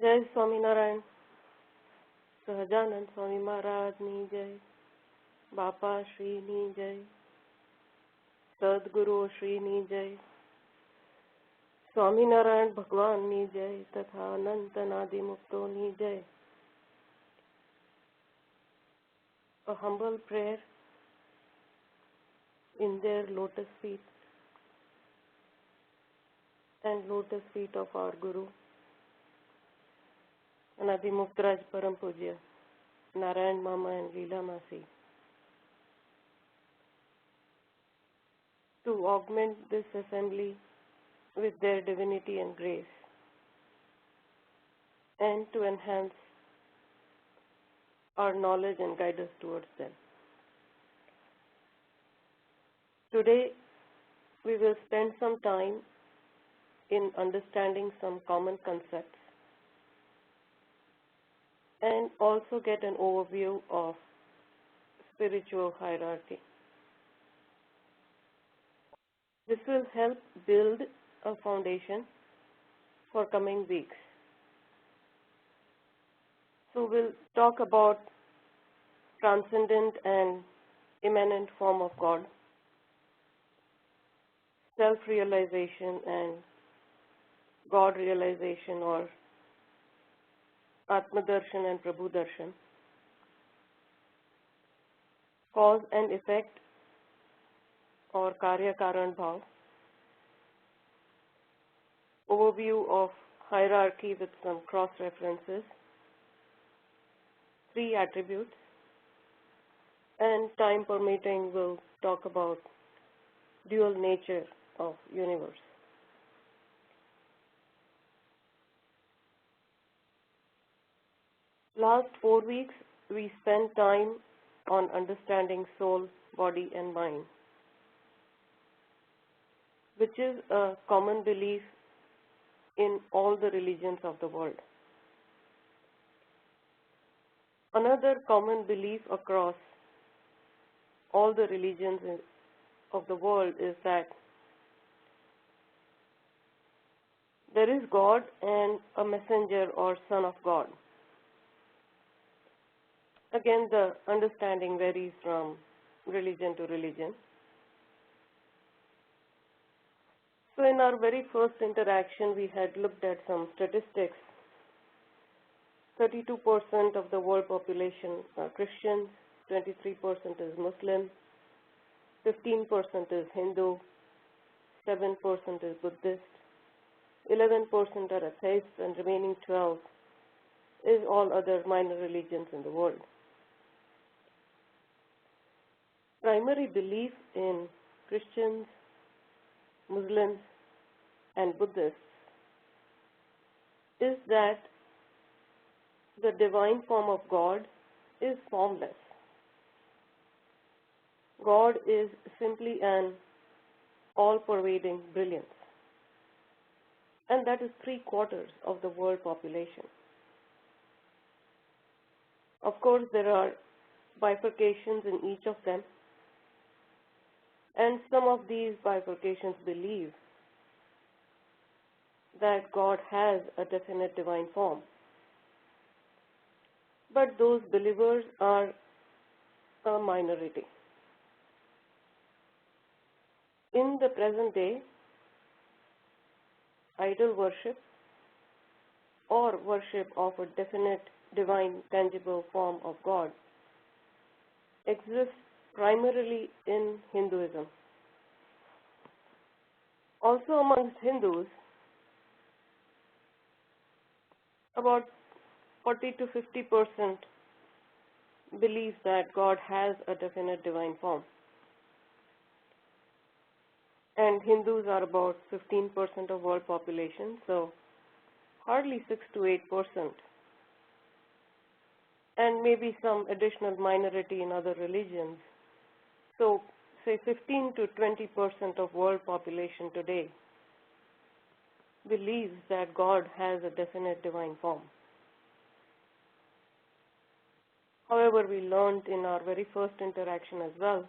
जय स्वामीनारायण સહજાનંદ સ્વામી મહારાજની જય, બાપા શ્રીની જય, સદગુરુ શ્રીની જય, સ્વામિનારાયણ ભગવાનની જય તથા અનંત અનાદિ મુક્તોની જય. A humble prayer in their lotus feet and lotus feet of our Guru, Anadi Muktraj Param Pujya, Narayan Mama and Leela Masi. To augment this assembly with their divinity and grace, and to enhance our knowledge and guide us towards them. Today, we will spend some time in understanding some common concepts and also get an overview of spiritual hierarchy. This will help build a foundation for coming weeks. So we'll talk about transcendent and immanent form of God, self-realization and God realization, or Atma-darshan and Prabhu-darshan, cause and effect or Karya-Karan Bhav, overview of hierarchy with some cross-references, 3 attributes, and time permitting we'll talk about dual nature of universe. Last 4 weeks we spent time on understanding soul, body and mind, which is a common belief in all the religions of the world. Another common belief across all the religions of the world is that there is God and a messenger or son of God. Again, the understanding varies from religion to religion. So in our very first interaction, we had looked at some statistics. 32% of the world population are Christians, 23% is Muslim, 15% is Hindu, 7% is Buddhist, 11% are atheists, and remaining 12 is all other minor religions in the world. Primary belief in Christians, Muslims, and Buddhists is that the divine form of God is formless. God is simply an all-pervading brilliance, and that is 3/4 of the world population. Of course, there are bifurcations in each of them, and some of these bifurcations believe that God has a definite divine form. But those believers are a minority. In the present day, idol worship or worship of a definite divine tangible form of God exists primarily in Hinduism. Also amongst Hindus, about 40 to 50% believe that God has a definite divine form. And Hindus are about 15% of world population, so hardly 6 to 8%. And maybe some additional minority in other religions. So say 15 to 20% of world population today believes that God has a definite divine form. However, we learned in our very first interaction as well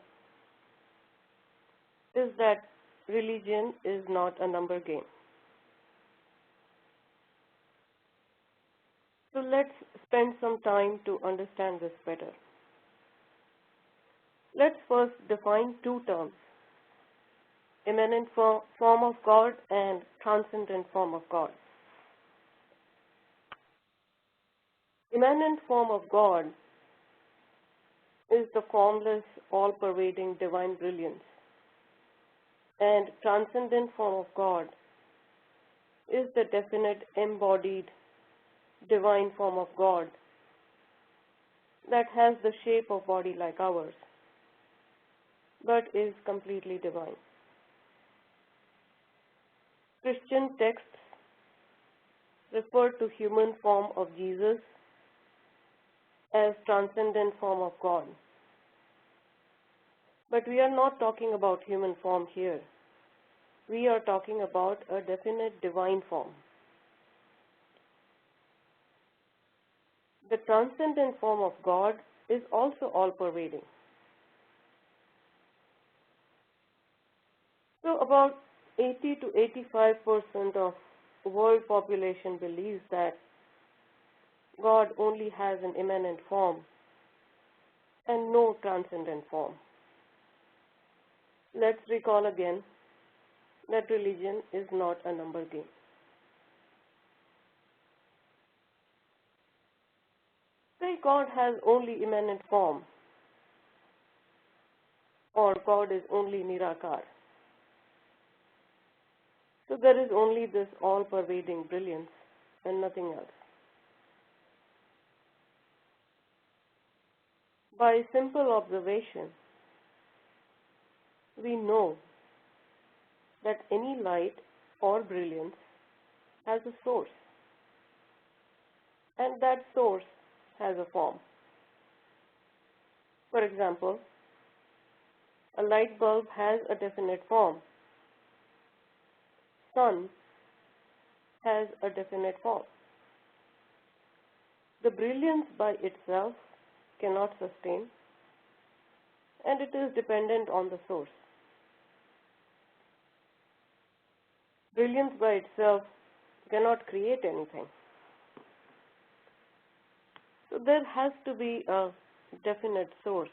is that religion is not a number game. So let's spend some time to understand this better. Let's first define two terms, immanent form of God and transcendent form of God. Immanent form of God is the formless, all-pervading divine brilliance, and transcendent form of God is the definite, embodied, divine form of God that has the shape of body like ours, but is completely divine. Christian texts refer to human form of Jesus as transcendent form of God. But we are not talking about human form here. We are talking about a definite divine form. The transcendent form of God is also all-pervading. So about 80 to 85% of world population believes that God only has an immanent form and no transcendent form. Let's recall again that religion is not a number game. Say God has only immanent form, or God is only Nirakar. So there is only this all-pervading brilliance and nothing else. By simple observation, we know that any light or brilliance has a source, and that source has a form. For example, a light bulb has a definite form. Sun has a definite form. The brilliance by itself cannot sustain, and it is dependent on the source. Brilliance by itself cannot create anything. So there has to be a definite source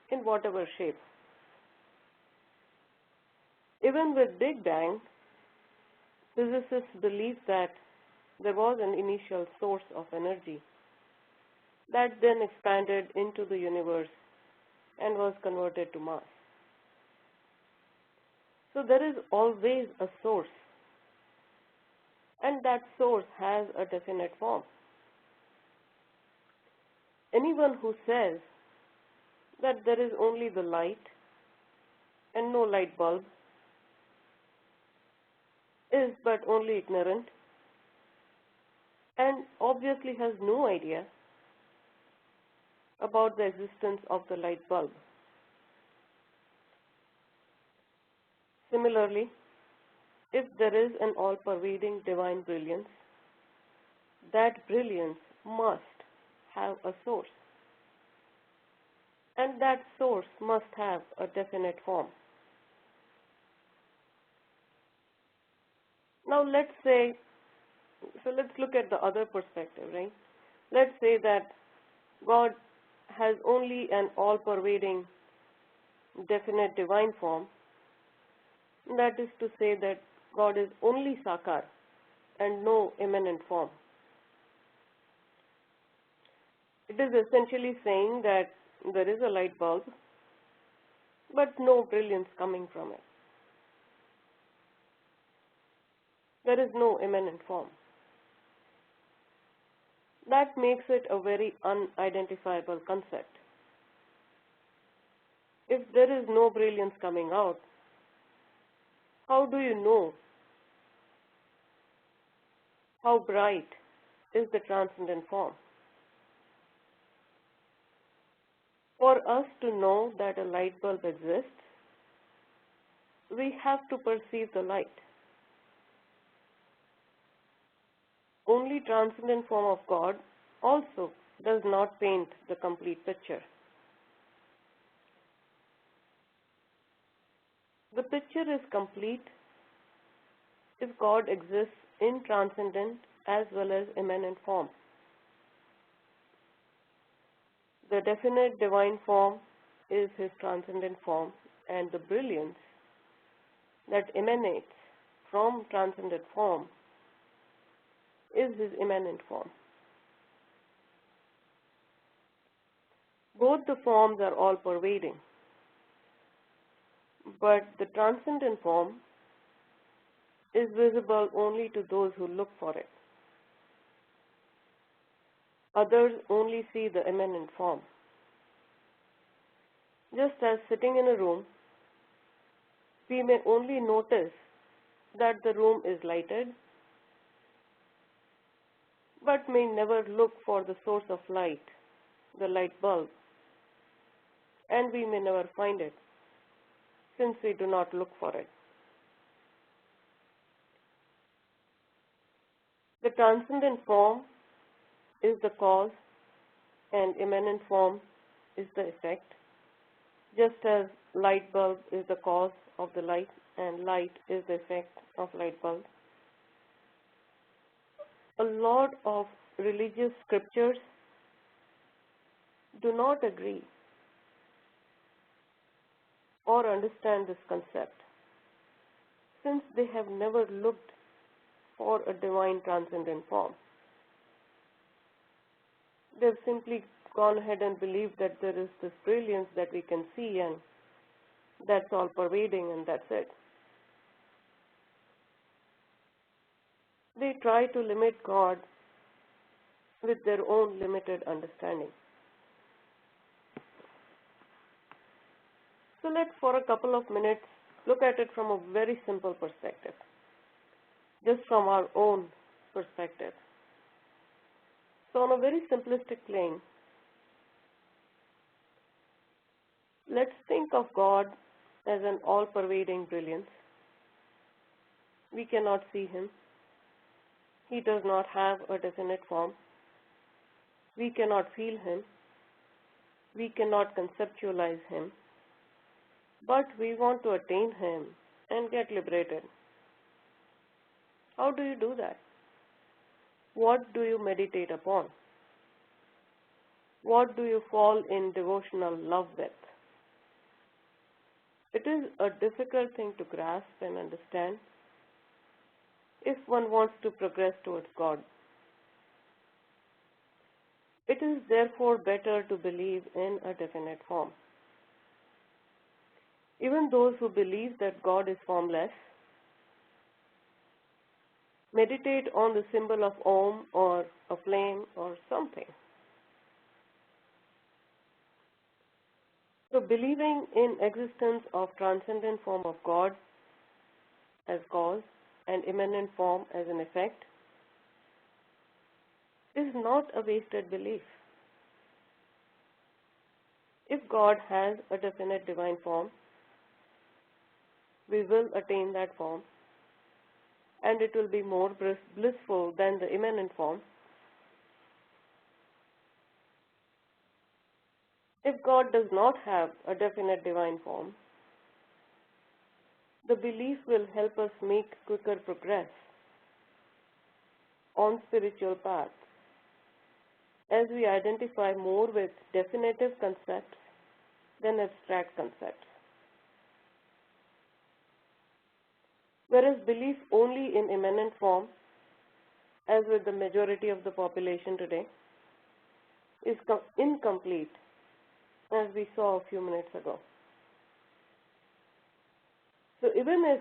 in whatever shape. Even with Big Bang, physicists believe that there was an initial source of energy that then expanded into the universe and was converted to mass. So there is always a source, and that source has a definite form. Anyone who says that there is only the light and no light bulb is but only ignorant and obviously has no idea about the existence of the light bulb. Similarly, if there is an all-pervading divine brilliance, that brilliance must have a source, and that source must have a definite form. Now let's look at the other perspective, right? Let's say that God has only an all-pervading definite divine form. That is to say that God is only Sakar and no immanent form. It is essentially saying that there is a light bulb, but no brilliance coming from it. There is no immanent form. That makes it a very unidentifiable concept. If there is no brilliance coming out, how do you know how bright is the transcendent form? For us to know that a light bulb exists, we have to perceive the light. Only transcendent form of God also does not paint the complete picture. The picture is complete if God exists in transcendent as well as immanent form. The definite divine form is his transcendent form, and the brilliance that emanates from transcendent form is his immanent form. Both the forms are all-pervading, but the transcendent form is visible only to those who look for it. Others only see the immanent form. Just as sitting in a room, we may only notice that the room is lighted, but may never look for the source of light, the light bulb, and we may never find it, since we do not look for it. The transcendent form is the cause and immanent form is the effect, just as light bulb is the cause of the light and light is the effect of light bulb. A lot of religious scriptures do not agree or understand this concept, since they have never looked for a divine transcendent form. They've simply gone ahead and believed that there is this brilliance that we can see and that's all pervading and that's it. They try to limit God with their own limited understanding. So let's for a couple of minutes look at it from a very simple perspective, just from our own perspective. So on a very simplistic plane, let's think of God as an all-pervading brilliance. We cannot see him. He does not have a definite form. We cannot feel him. We cannot conceptualize him. But we want to attain him and get liberated. How do you do that? What do you meditate upon? What do you fall in devotional love with? It is a difficult thing to grasp and understand if one wants to progress towards God. It is therefore better to believe in a definite form. Even those who believe that God is formless meditate on the symbol of Om or a flame or something. So believing in existence of transcendent form of God as cause and immanent form as an effect is not a wasted belief. If God has a definite divine form, we will attain that form, and it will be more blissful than the immanent form. If God does not have a definite divine form, the belief will help us make quicker progress on spiritual paths as we identify more with definitive concepts than abstract concepts. Whereas belief only in immanent form, as with the majority of the population today, is incomplete, as we saw a few minutes ago. So even if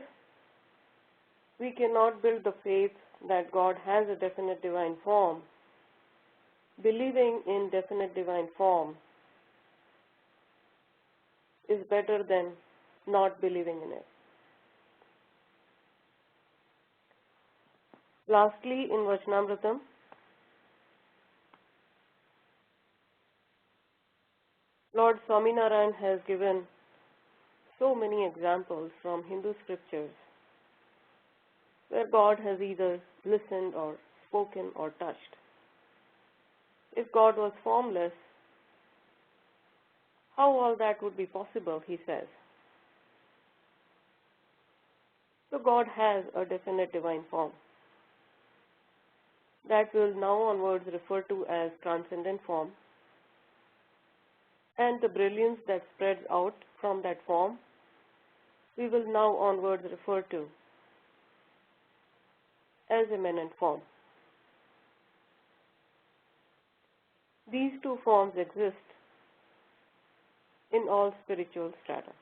we cannot build the faith that God has a definite divine form, believing in definite divine form is better than not believing in it. Lastly, in Vachanamritam, Lord Swaminarayan has given so many examples from Hindu scriptures where God has either listened or spoken or touched. If God was formless, how all that would be possible, he says. So God has a definite divine form that we'll now onwards refer to as transcendent form, and the brilliance that spreads out from that form, we will now onwards refer to as immanent form. These two forms exist in all spiritual strata.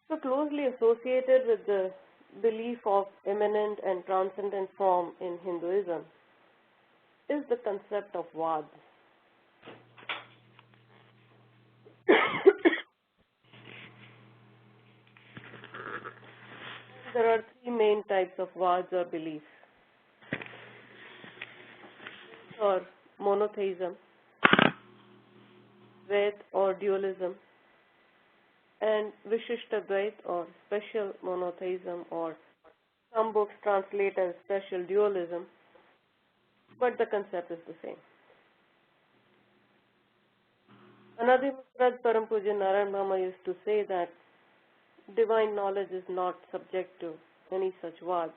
So closely associated with the belief of immanent and transcendent form in Hinduism is the concept of vads. There are three main types of vads or beliefs, or monotheism, Dvait or dualism, and Vishishtadvait or special monotheism, or some books translate as special dualism, but the concept is the same. Another Param Puja Narayan Mama used to say that divine knowledge is not subject to any such vads.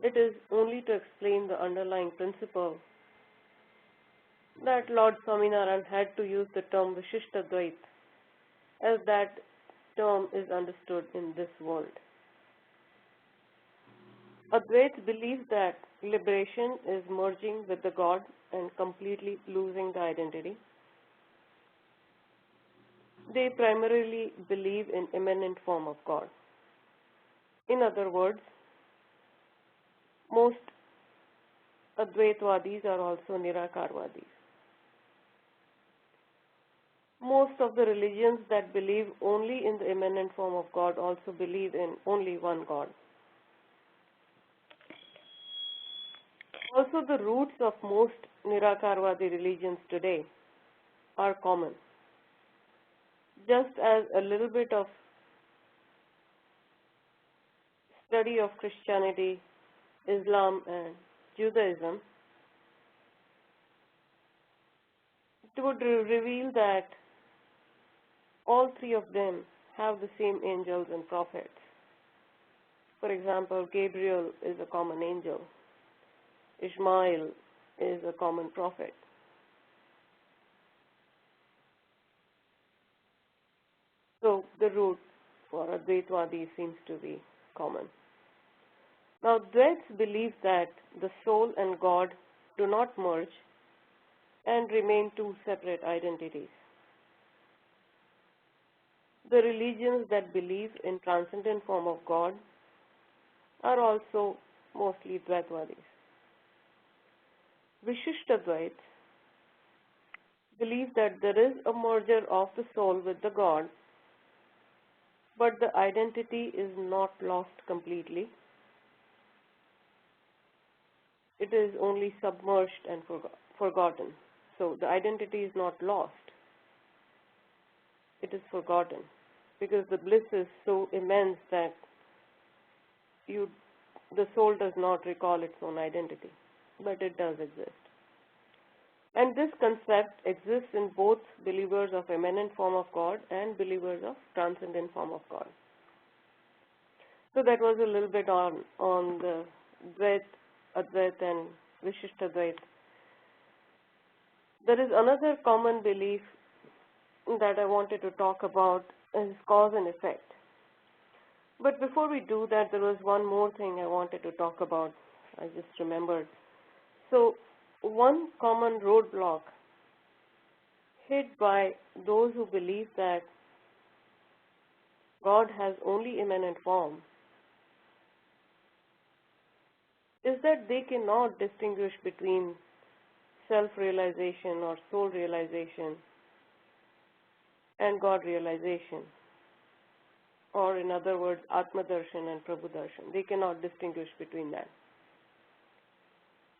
It is only to explain the underlying principle that Lord Swaminarayan had to use the term Vishishtadvait, as that term is understood in this world. Advaits believe that liberation is merging with the God and completely losing the identity. They primarily believe in immanent form of God. In other words, most Advaitvadis are also Nirakarvadis. Most of the religions that believe only in the immanent form of God also believe in only one God. Also, the roots of most Nirakarvadi religions today are common. Just as a little bit of study of Christianity, Islam, and Judaism, it would reveal that all three of them have the same angels and prophets. For example, Gabriel is a common angel. Ishmael is a common prophet. So the root for Advaitvadi seems to be common. Now, Dvaits believe that the soul and God do not merge and remain two separate identities. The religions that believe in transcendent form of God are also mostly Dvaitvadis. Vishishtadvaits believe that there is a merger of the soul with the God, but the identity is not lost completely. It is only submerged and forgotten. So the identity is not lost. It is forgotten because the bliss is so immense that the soul does not recall its own identity, but it does exist. And this concept exists in both believers of immanent form of God and believers of transcendent form of God. So that was a little bit on the Dvait, Advait, and Vishishtadvait. There is another common belief that I wanted to talk about is cause and effect. But before we do that, there was one more thing I wanted to talk about. I just remembered. So one common roadblock hit by those who believe that God has only immanent form is that they cannot distinguish between self-realization or soul realization and God realization, or in other words, Atma Darshan and Prabhu Darshan. They cannot distinguish between that.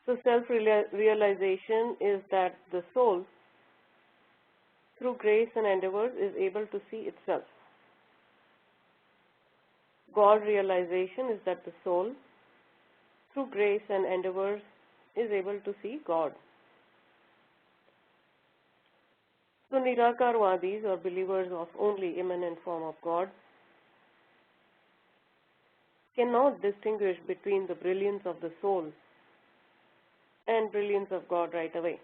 So self-realization is that the soul, through grace and endeavors, is able to see itself. God realization is that the soul, through grace and endeavors, is able to see God. So Nirakarvadis, or believers of only immanent form of God, cannot distinguish between the brilliance of the soul and brilliance of God right away,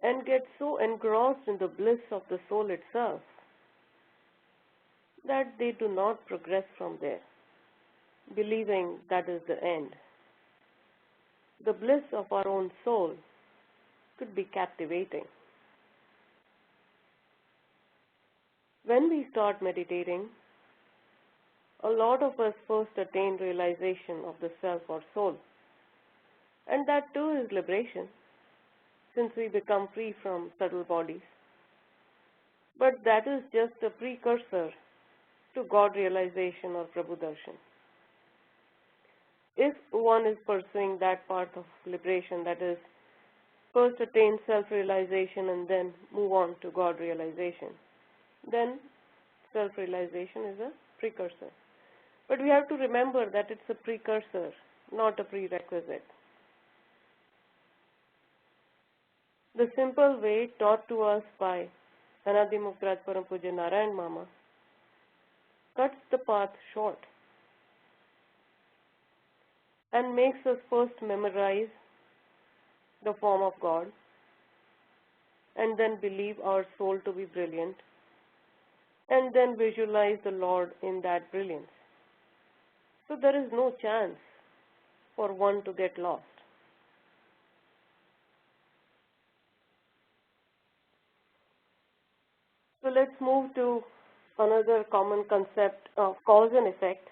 and get so engrossed in the bliss of the soul itself that they do not progress from there, believing that is the end. The bliss of our own soul could be captivating. When we start meditating, a lot of us first attain realization of the self or soul, and that too is liberation, since we become free from subtle bodies. But that is just a precursor to God realization or Prabhu Darshan. If one is pursuing that path of liberation, that is, first attain self-realization and then move on to God realization, then self-realization is a precursor. But we have to remember that it's a precursor, not a prerequisite. The simple way taught to us by Anadi Muktraj Param Puja Narayan Mama cuts the path short and makes us first memorize the form of God and then believe our soul to be brilliant and then visualize the Lord in that brilliance. So there is no chance for one to get lost. So let's move to another common concept of cause and effect.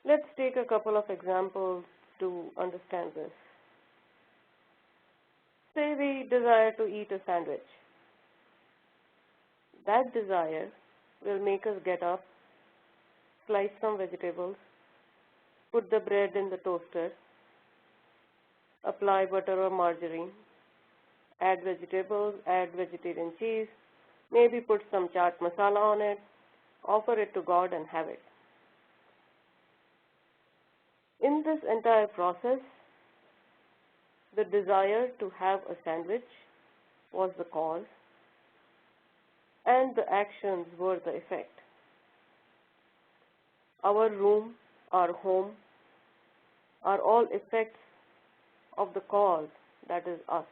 Let's take a couple of examples to understand this. Say we desire to eat a sandwich. That desire will make us get up, slice some vegetables, put the bread in the toaster, apply butter or margarine, add vegetables, add vegetarian cheese, maybe put some chaat masala on it, offer it to God and have it. In this entire process, the desire to have a sandwich was the cause and the actions were the effect. Our room, our home, are all effects of the cause, that is us.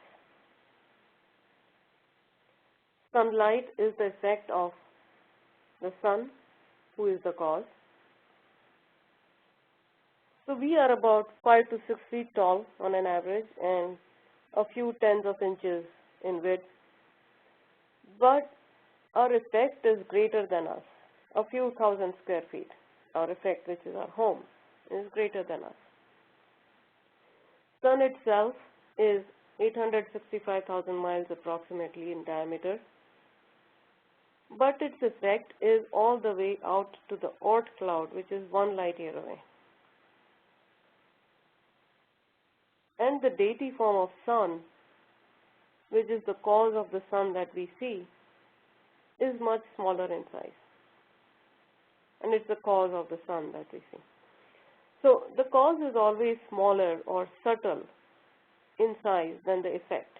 Sunlight is the effect of the sun, who is the cause. So we are about 5 to 6 feet tall on an average and a few tens of inches in width. But our effect is greater than us, a few thousand square feet. Our effect, which is our home, is greater than us. Sun itself is 865,000 miles approximately in diameter, but its effect is all the way out to the Oort cloud, which is 1 light year away. And the deity form of sun, which is the cause of the sun that we see, is much smaller in size. And it's the cause of the sun that we see. So the cause is always smaller or subtle in size than the effect.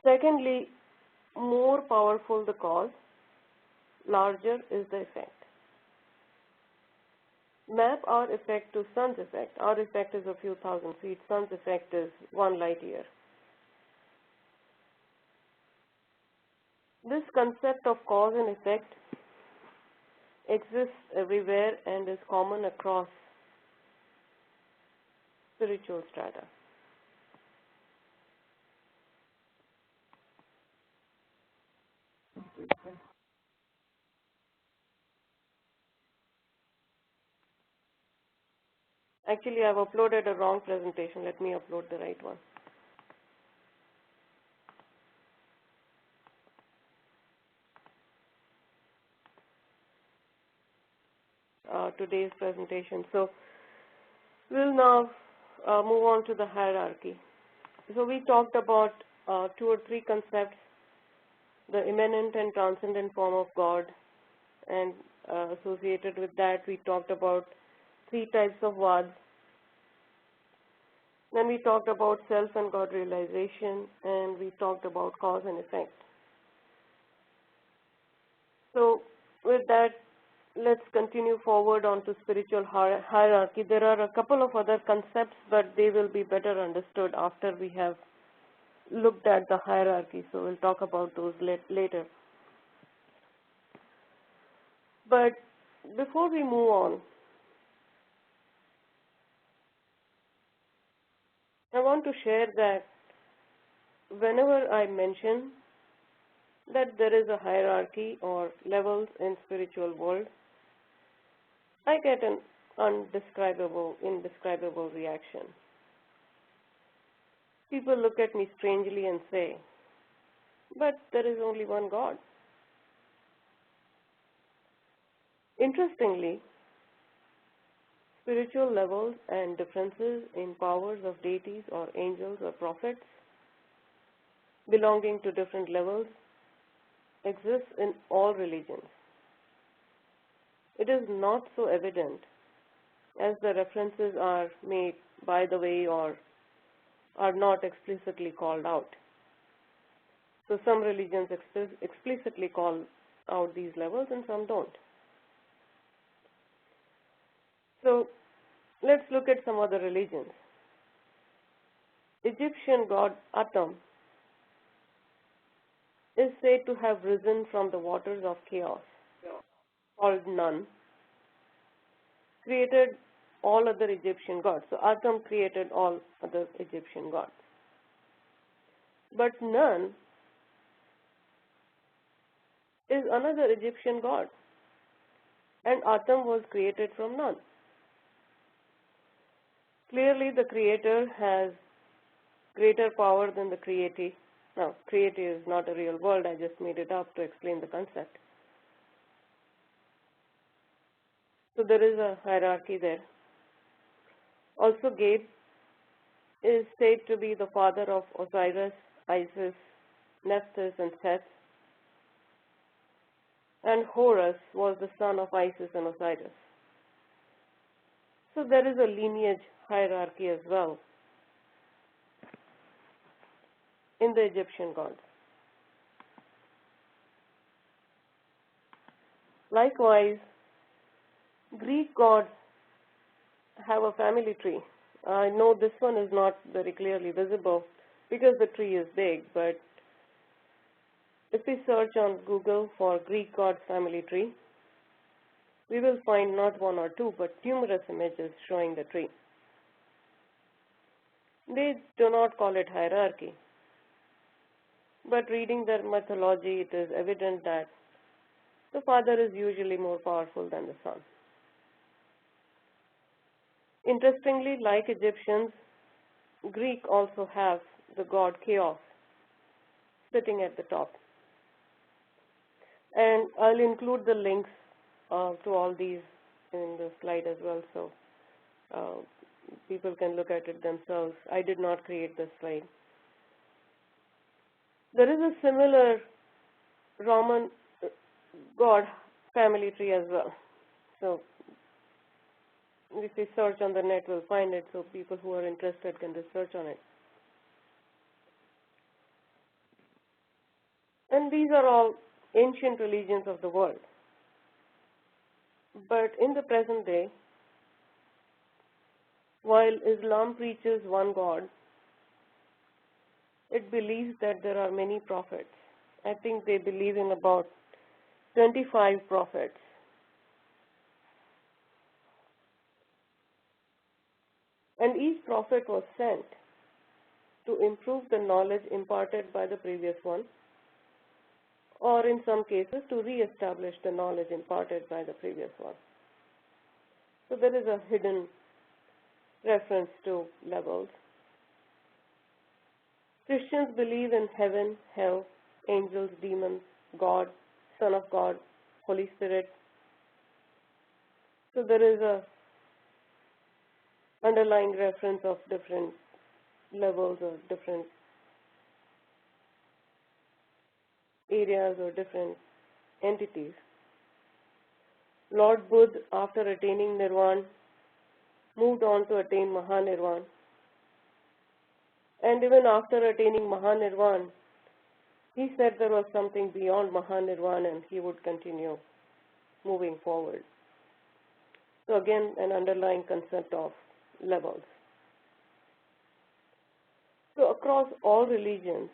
Secondly, more powerful the cause, larger is the effect. Map our effect to sun's effect. Our effect is a few thousand feet. Sun's effect is 1 light year. This concept of cause and effect exists everywhere and is common across spiritual strata. Actually, I've uploaded a wrong presentation. Let me upload the right one. Today's presentation. So we'll now move on to the hierarchy. So we talked about 2 or 3 concepts: the immanent and transcendent form of God, and associated with that we talked about 3 types of vads. Then we talked about self and God realization, and we talked about cause and effect. So with that, let's continue forward onto spiritual hierarchy. There are a couple of other concepts, but they will be better understood after we have looked at the hierarchy. So we'll talk about those later. But before we move on, I want to share that whenever I mention that there is a hierarchy or levels in spiritual world, I get an indescribable reaction. People look at me strangely and say, but there is only one God. Interestingly, spiritual levels and differences in powers of deities or angels or prophets belonging to different levels exist in all religions. It is not so evident as the references are made by the way or are not explicitly called out. So some religions explicitly call out these levels and some don't. So let's look at some other religions. Egyptian god Atum is said to have risen from the waters of chaos, called Nun, created all other Egyptian gods. So Atum created all other Egyptian gods. But Nun is another Egyptian god, and Atum was created from Nun. Clearly, the creator has greater power than the createe. Now, createe is not a real word, I just made it up to explain the concept. So there is a hierarchy there. Also, Gabe is said to be the father of Osiris, Isis, Nephthys, and Seth. And Horus was the son of Isis and Osiris. So there is a lineage hierarchy as well in the Egyptian gods. Likewise, Greek gods have a family tree. I know this one is not very clearly visible because the tree is big, but if we search on Google for Greek gods family tree, we will find not one or two, but numerous images showing the tree. They do not call it hierarchy, but reading their mythology, it is evident that the father is usually more powerful than the son. Interestingly, like Egyptians, Greek also have the god Chaos sitting at the top. And I'll include the links to all these in the slide as well, so people can look at it themselves. I did not create this slide. There is a similar Roman god family tree as well. So if we search on the net, we'll find it, so people who are interested can research on it. And these are all ancient religions of the world. But in the present day, while Islam preaches one God, it believes that there are many prophets. I think they believe in about 25 prophets. And each prophet was sent to improve the knowledge imparted by the previous one, or in some cases to re-establish the knowledge imparted by the previous one. So there is a hidden reference to levels. Christians believe in heaven, hell, angels, demons, God, Son of God, Holy Spirit. So there is a underlying reference of different levels or different areas or different entities. Lord Buddha, after attaining Nirvana, moved on to attain Mahanirvana. And even after attaining Mahanirvana, he said there was something beyond Mahanirvana and he would continue moving forward. So again, an underlying concept of levels. So across all religions,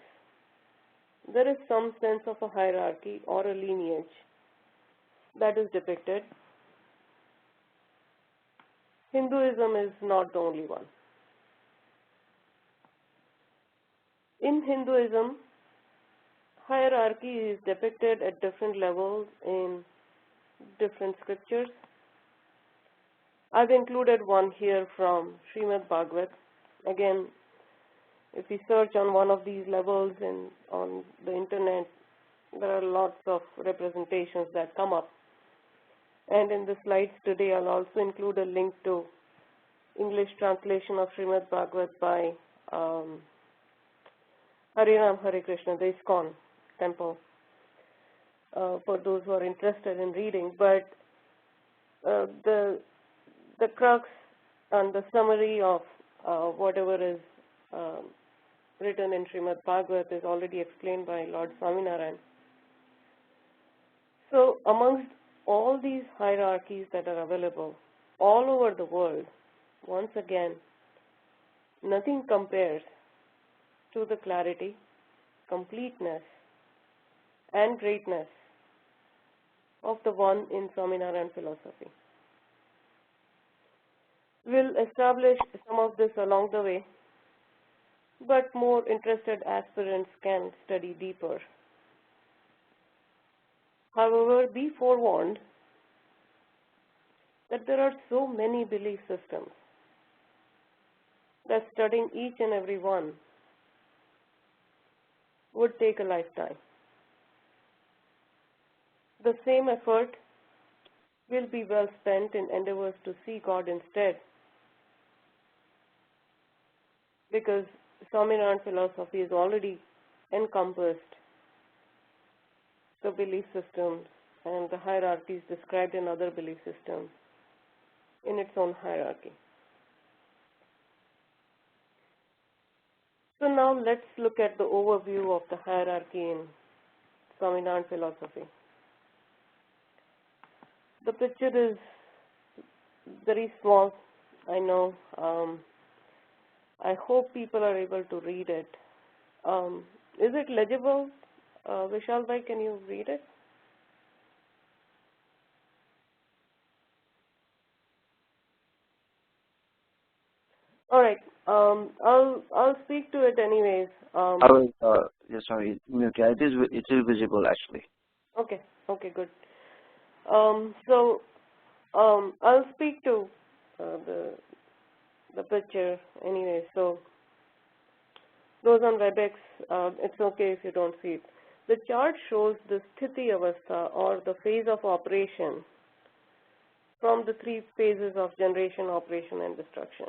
there is some sense of a hierarchy or a lineage that is depicted. Hinduism is not the only one. In Hinduism, hierarchy is depicted at different levels in different scriptures. I've included one here from Shreemad Bhagwat. Again, if you search on one of these levels on the internet, there are lots of representations that come up. And in the slides today, I'll also include a link to English translation of Shreemad Bhagwat by Hare Hare Krishna, the ISKCON temple, for those who are interested in reading. But the crux and the summary of whatever is written in Shreemad Bhagwat is already explained by Lord Swaminarayan. So amongst all these hierarchies that are available all over the world, once again, nothing compares to the clarity, completeness, and greatness of the one in Swaminarayan philosophy. We'll establish some of this along the way, but more interested aspirants can study deeper. However, be forewarned that there are so many belief systems that studying each and every one would take a lifetime. The same effort will be well spent in endeavors to see God instead, because Swaminarayan philosophy has already encompassed the belief systems and the hierarchies described in other belief systems in its own hierarchy. So now let's look at the overview of the hierarchy in Swaminarayan philosophy. The picture is very small, I know. I hope people are able to read it. Is it legible? Vishal bhai, can you read it? All right. I'll speak to it anyways. I will. Sorry, Mukya. It is visible actually. Okay. Okay. Good. So I'll speak to the picture anyway. So those on WebEx, it's okay if you don't see it. The chart shows the sthiti avastha, or the phase of operation, from the three phases of generation, operation, and destruction.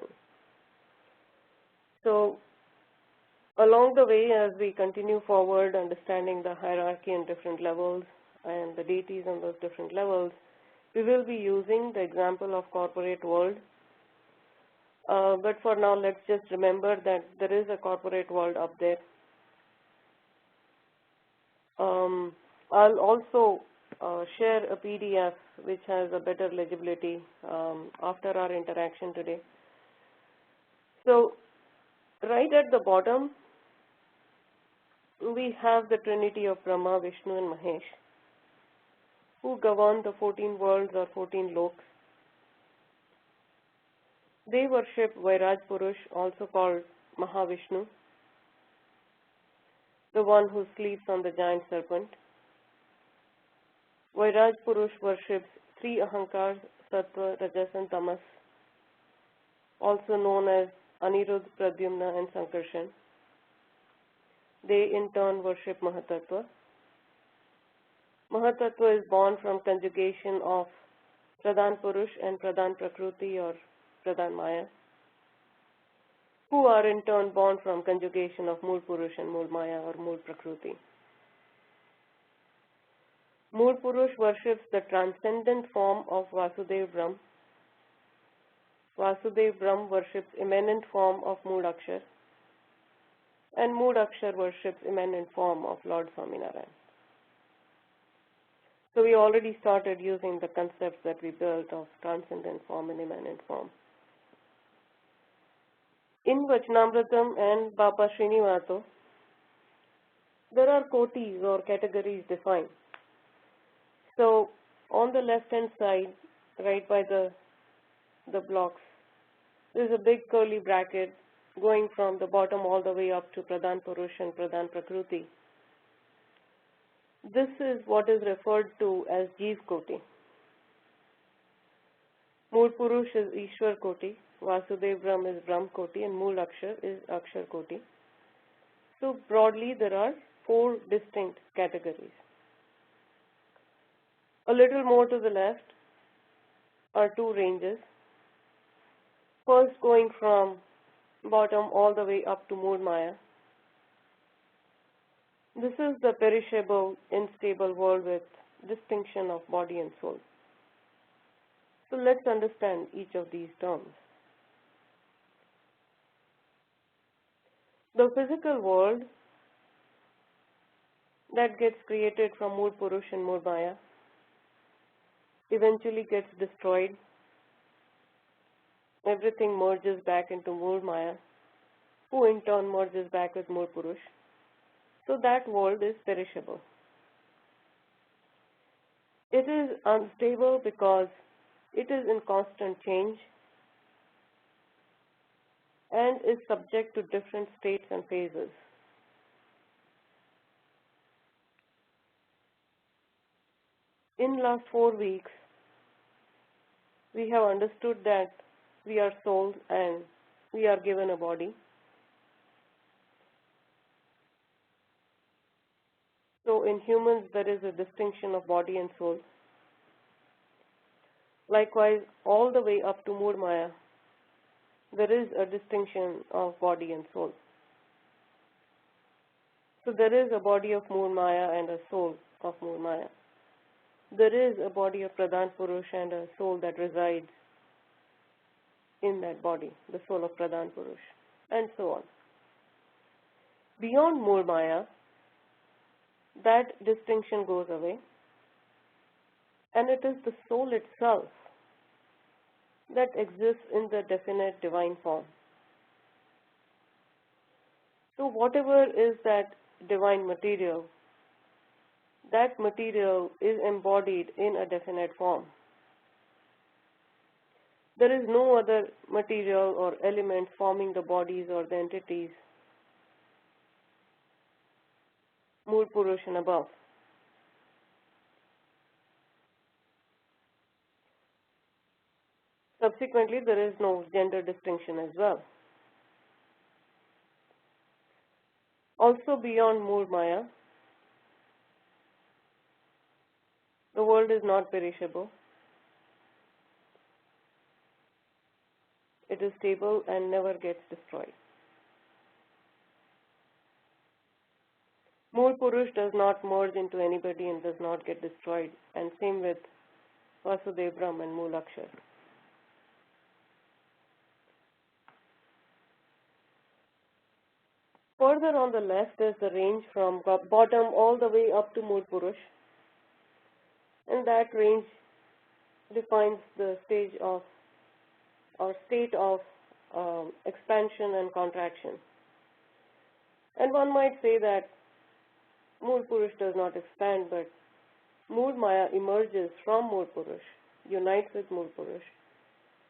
So along the way, as we continue forward, understanding the hierarchy in different levels and the deities on those different levels, we will be using the example of corporate world. But for now, let's just remember that there is a corporate world up there. I'll also share a PDF which has a better legibility after our interaction today. So right at the bottom, we have the trinity of Brahma, Vishnu, and Mahesh, who govern the 14 worlds or 14 loks. They worship Vairaj Purush, also called Mahavishnu, the one who sleeps on the giant serpent. Vairaj Purush worships three Ahankars, Sattva, Rajas, and Tamas, also known as Aniruddha, Pradyumna, and Sankarshan. They in turn worship Mahatattva. Mahatattva is born from conjugation of Pradhan Purush and Pradhan Prakriti or Pradhan Maya, who are in turn born from conjugation of Mool Purush and Mool Maya or Mool Prakriti. Mool Purush worships the transcendent form of Vasudev Brahm. Vasudev Brahm worships immanent form of Mood Akshar, and Mood Akshar worships immanent form of Lord Swaminarayan. So we already started using the concepts that we built of transcendent form and immanent form. In Vachanamritam and Baba Srinivato, there are kotis or categories defined. So on the left hand side, right by the blocks, there is a big curly bracket going from the bottom all the way up to Pradhan Purush and Pradhan Prakruti. This is what is referred to as Jeev Koti. Mool Purush is Ishwar Koti, Vasudev Brahm is Brahm Koti, and Mool Akshar is Akshar Koti. So broadly there are 4 distinct categories. A little more to the left are 2 ranges. First going from bottom all the way up to Mool Maya. This is the perishable, unstable world with distinction of body and soul. So let's understand each of these terms. The physical world that gets created from Mool Purush and Mool Maya eventually gets destroyed. Everything merges back into Mool Maya, who in turn merges back with Mool Purush. So that world is perishable. It is unstable because it is in constant change and is subject to different states and phases. In last 4 weeks, we have understood that we are souls and we are given a body. So in humans there is a distinction of body and soul. Likewise, all the way up to Mool Maya, there is a distinction of body and soul. So there is a body of Mool Maya and a soul of Mool Maya. There is a body of Pradhan Purush and a soul that resides in that body, the soul of Pradhan Purush, and so on. Beyond Mool Maya, that distinction goes away, and it is the soul itself that exists in the definite divine form. So whatever is that divine material, that material is embodied in a definite form. There is no other material or element forming the bodies or the entities, Mool Purush and above. Subsequently, there is no gender distinction as well. Also beyond Mool Maya, the world is not perishable. It is stable and never gets destroyed. Mool Purush does not merge into anybody and does not get destroyed, and same with Vasudev Brahm and Mool Akshar. Further on the left is the range from bottom all the way up to Mool Purush, and that range defines the stage of or state of expansion and contraction. And one might say that Mool Purush does not expand, but Mool Maya emerges from Mool Purush, unites with Mool Purush,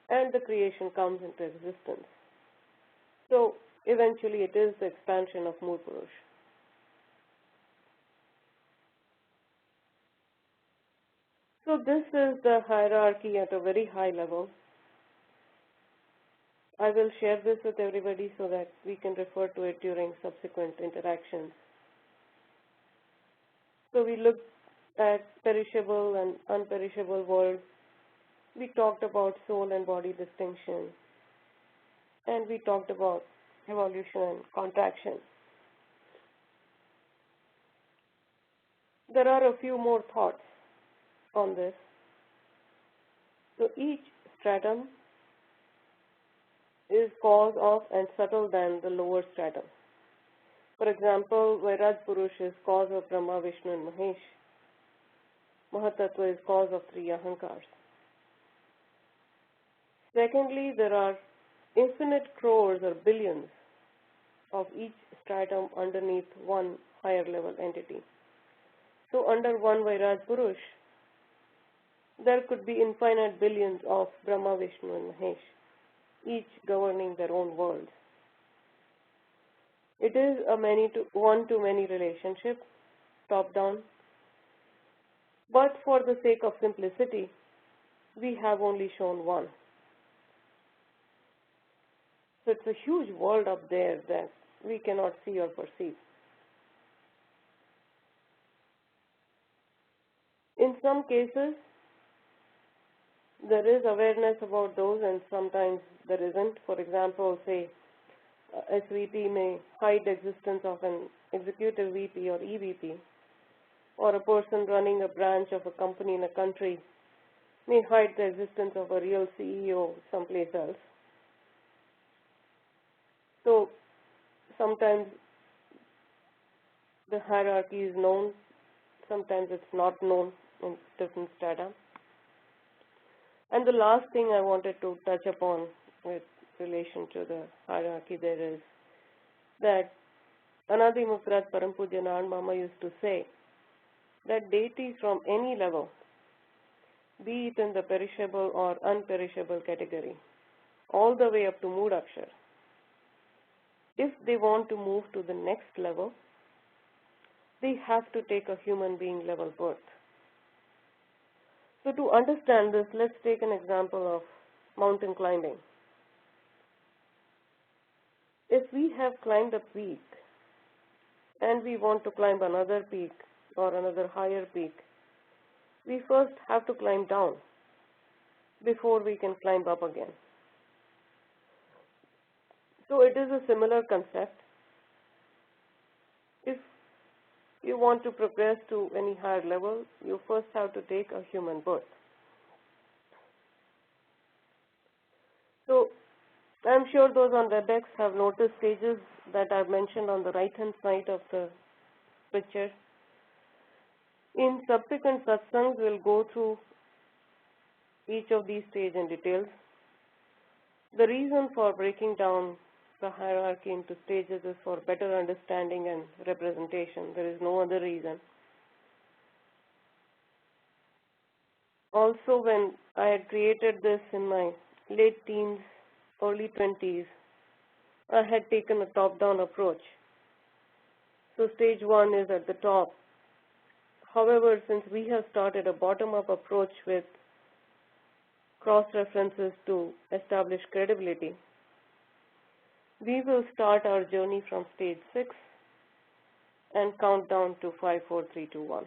and the creation comes into existence. So eventually it is the expansion of Mool Purush. So this is the hierarchy at a very high level. I will share this with everybody so that we can refer to it during subsequent interactions. So we looked at perishable and unperishable worlds. We talked about soul and body distinction. And we talked about evolution and contraction. There are a few more thoughts on this. So each stratum is cause of and subtle than the lower stratum. For example, Vairaj Purush is cause of Brahma, Vishnu and Mahesh. Mahatattva is cause of three ahankars. Secondly, there are infinite crores or billions of each stratum underneath one higher level entity. So under one Vairaj Purush, there could be infinite billions of Brahma, Vishnu and Mahesh, each governing their own worlds. It is a one-to-many relationship, top-down, but for the sake of simplicity, we have only shown one. So it's a huge world up there that we cannot see or perceive. In some cases, there is awareness about those and sometimes there isn't. For example, say SVP may hide the existence of an executive VP or EVP, or a person running a branch of a company in a country may hide the existence of a real CEO someplace else. So sometimes the hierarchy is known, sometimes it's not known in different strata. And the last thing I wanted to touch upon with relation to the hierarchy there is that Anadi Mukhraj Param Pujya Nand Mama used to say that deities from any level, be it in the perishable or unperishable category, all the way up to Moodakshar, if they want to move to the next level, they have to take a human being level birth. So to understand this, let's take an example of mountain climbing. If we have climbed a peak and we want to climb another peak or another higher peak, we first have to climb down before we can climb up again. So it is a similar concept. If you want to progress to any higher level, you first have to take a human birth. So I'm sure those on WebEx have noticed stages that I've mentioned on the right-hand side of the picture. In subsequent satsangs, we'll go through each of these stages in details. The reason for breaking down the hierarchy into stages is for better understanding and representation. There is no other reason. Also, when I had created this in my late teens, early 20s, I had taken a top-down approach. So stage 1 is at the top. However, since we have started a bottom-up approach with cross-references to establish credibility, we will start our journey from stage 6 and count down to 5, 4, 3, 2, 1.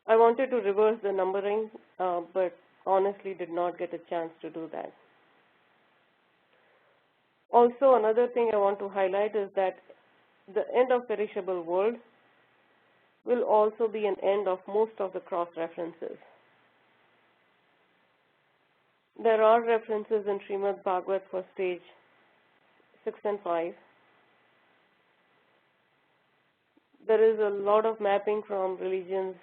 I wanted to reverse the numbering, but honestly did not get a chance to do that. Also, another thing I want to highlight is that the end of perishable world will also be an end of most of the cross-references. There are references in Shreemad Bhagwat for stage 6 and 5. There is a lot of mapping from religions,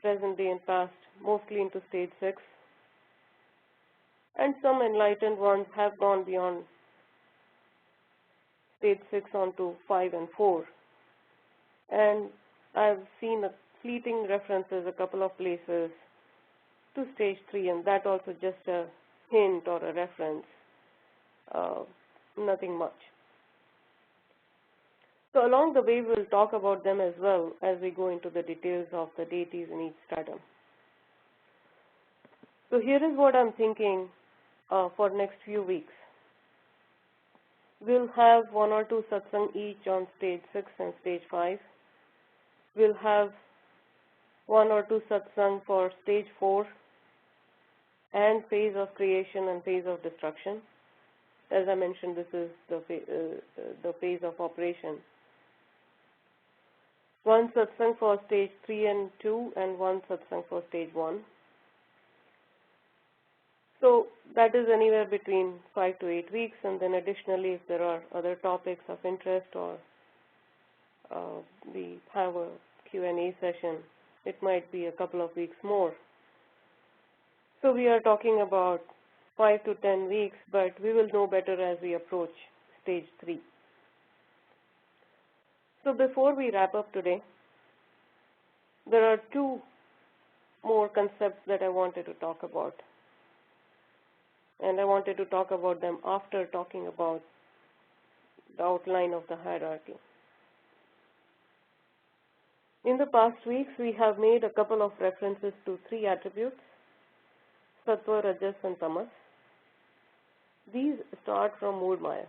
present day and past, mostly into stage 6. And some enlightened ones have gone beyond stage 6 onto 5 and 4. And I've seen fleeting references a couple of places to stage 3, and that also just a hint or a reference, nothing much. So along the way, we'll talk about them as well as we go into the details of the deities in each stratum. So here is what I'm thinking for next few weeks. We'll have 1 or 2 satsang each on stage 6 and stage 5. We'll have 1 or 2 satsang for stage 4 and phase of creation and phase of destruction. As I mentioned, this is the phase of operation. 1 satsang for stage 3 and 2 and 1 satsang for stage 1. So that is anywhere between 5 to 8 weeks, and then additionally if there are other topics of interest or we have a Q&A session. It might be a couple of weeks more. So we are talking about 5 to 10 weeks, but we will know better as we approach stage 3. So before we wrap up today, there are 2 more concepts that I wanted to talk about. And I wanted to talk about them after talking about the outline of the hierarchy. In the past weeks, we have made a couple of references to 3 attributes, Sattva, Rajas and Tamas. These start from Mood Maya.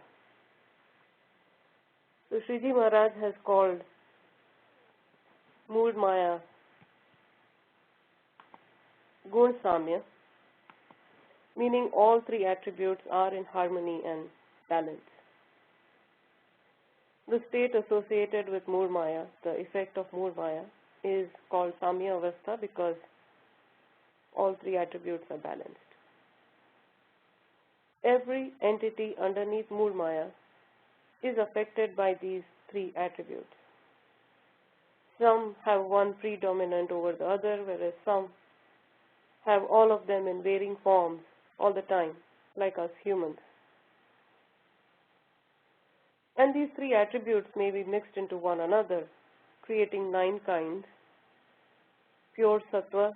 So Sriji Maharaj has called Mood Maya Gun Samya, meaning all 3 attributes are in harmony and balance. The state associated with Mood Maya, the effect of Mood Maya, is called Samya Avastha because all 3 attributes are balanced. Every entity underneath Mood Maya is affected by these 3 attributes. Some have one predominant over the other, whereas some have all of them in varying forms all the time, like us humans. And these 3 attributes may be mixed into one another, creating 9 kinds: pure sattva,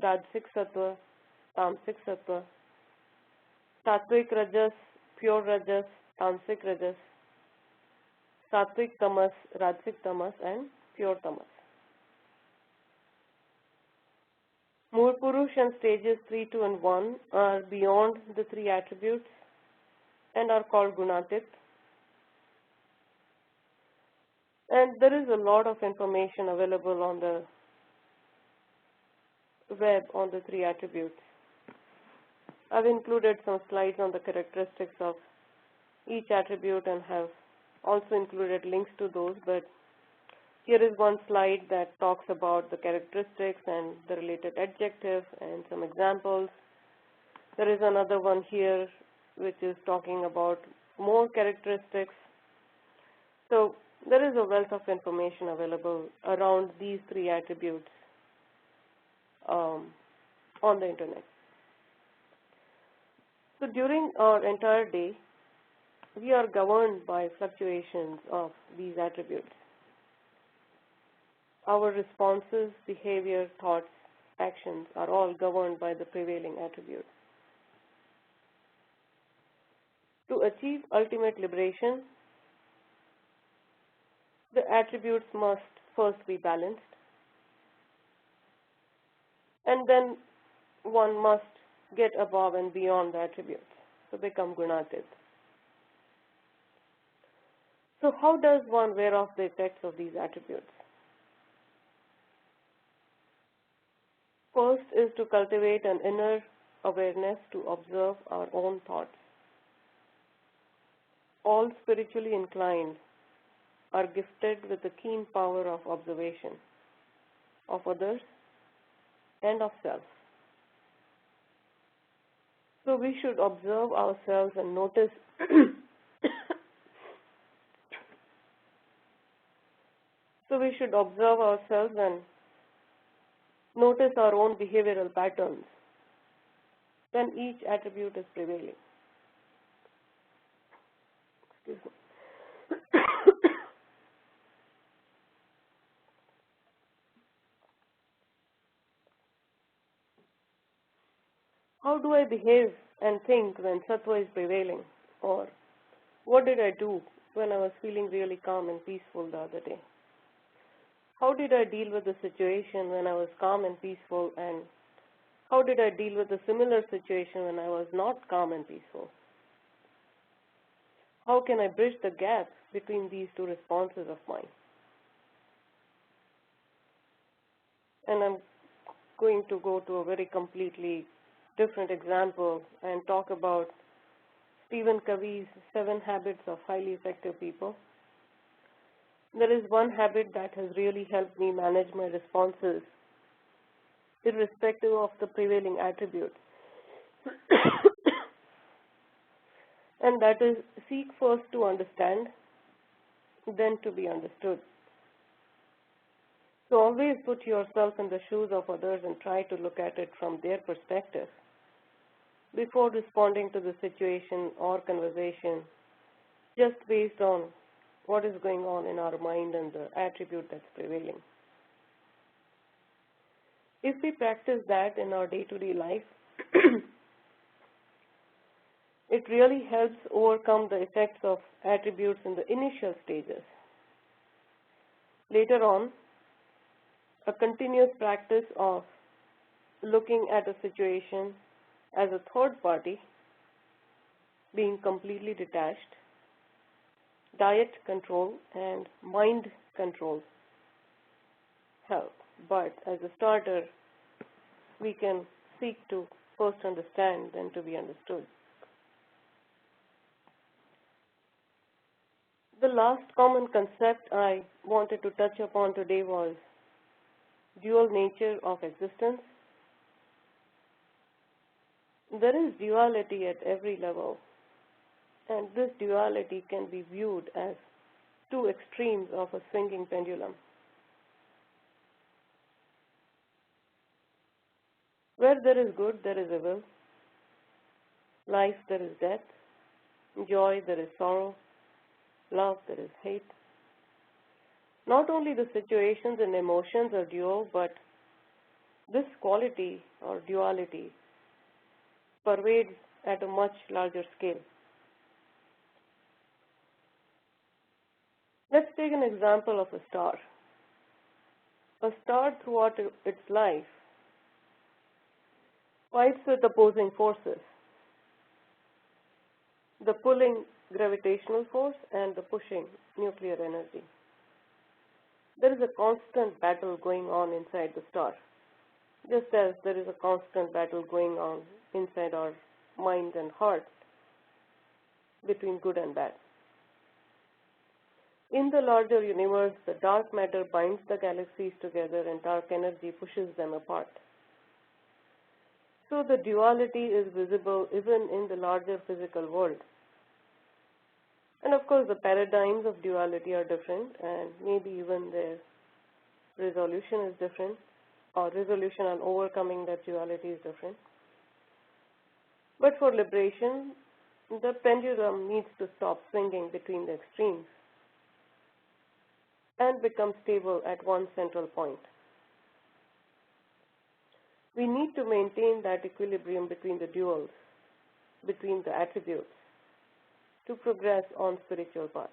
rajasic sattva, tamasic sattva, sattvic rajas, pure rajas, tamasic rajas, sattvic tamas, rajasic tamas, and pure tamas. Mood Purush and stages 3, 2, and 1 are beyond the 3 attributes and are called Gunatit. And there is a lot of information available on the web on the 3 attributes. I've included some slides on the characteristics of each attribute and have also included links to those, but here is one slide that talks about the characteristics and the related adjectives and some examples. There is another one here which is talking about more characteristics. So there is a wealth of information available around these 3 attributes on the internet. So during our entire day, we are governed by fluctuations of these attributes. Our responses, behavior, thoughts, actions are all governed by the prevailing attribute. To achieve ultimate liberation, the attributes must first be balanced, and then one must get above and beyond the attributes to become Gunatit. So how does one wear off the effects of these attributes? First is to cultivate an inner awareness to observe our own thoughts. All spiritually inclined are gifted with the keen power of observation of others and of self. So we should observe ourselves and notice notice our own behavioral patterns when each attribute is prevailing. Excuse me. How do I behave and think when sattva is prevailing? Or what did I do when I was feeling really calm and peaceful the other day? How did I deal with the situation when I was calm and peaceful, and how did I deal with a similar situation when I was not calm and peaceful? How can I bridge the gap between these 2 responses of mine? And I'm going to go to a very completely different example and talk about Stephen Covey's 7 Habits of Highly Effective People. There is one habit that has really helped me manage my responses, irrespective of the prevailing attribute. And that is, seek first to understand, then to be understood. So always put yourself in the shoes of others and try to look at it from their perspective before responding to the situation or conversation just based on what is going on in our mind and the attribute that's prevailing. If we practice that in our day-to-day life, it really helps overcome the effects of attributes in the initial stages. Later on, a continuous practice of looking at a situation as a third party, being completely detached, diet control and mind control help. But as a starter, we can seek to first understand, then to be understood. The last common concept I wanted to touch upon today was dual nature of existence. There is duality at every level, and this duality can be viewed as two extremes of a swinging pendulum. Where there is good, there is evil. Life, there is death. Joy, there is sorrow. Love, there is hate. Not only the situations and emotions are dual, but this quality or duality pervades at a much larger scale. Let's take an example of a star. A star throughout its life fights with opposing forces, the pulling gravitational force and the pushing nuclear energy. There is a constant battle going on inside the star, just as there is a constant battle going on inside our minds and hearts between good and bad. In the larger universe, the dark matter binds the galaxies together and dark energy pushes them apart. So the duality is visible even in the larger physical world. And of course, the paradigms of duality are different, and maybe even their resolution is different, or resolution and overcoming that duality is different. But for liberation, the pendulum needs to stop swinging between the extremes and become stable at one central point. We need to maintain that equilibrium between the duals, between the attributes, to progress on spiritual path.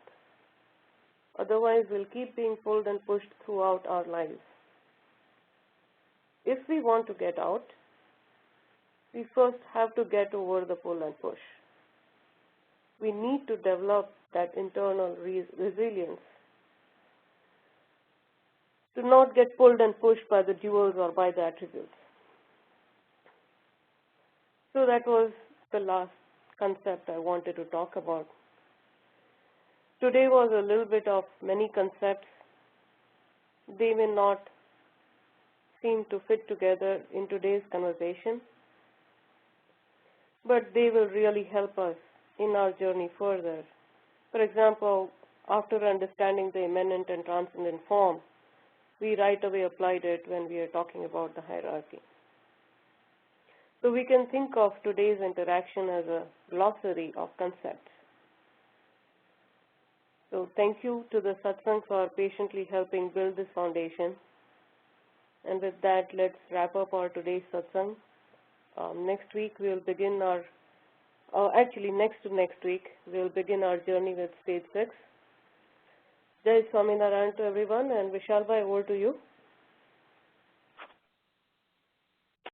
Otherwise, we'll keep being pulled and pushed throughout our lives. If we want to get out, we first have to get over the pull and push. We need to develop that internal resilience to not get pulled and pushed by the duals or by the attributes. So that was the last concept I wanted to talk about. Today was a little bit of many concepts. They may not seem to fit together in today's conversation, but they will really help us in our journey further. For example, after understanding the immanent and transcendent form, we right away applied it when we are talking about the hierarchy. So we can think of today's interaction as a glossary of concepts. So thank you to the satsang for patiently helping build this foundation. And with that, let's wrap up our today's satsang. Next week we'll begin our, next to next week, we'll begin our journey with stage 6. Jai Swaminarayan to everyone, and Vishalbhai, over to you.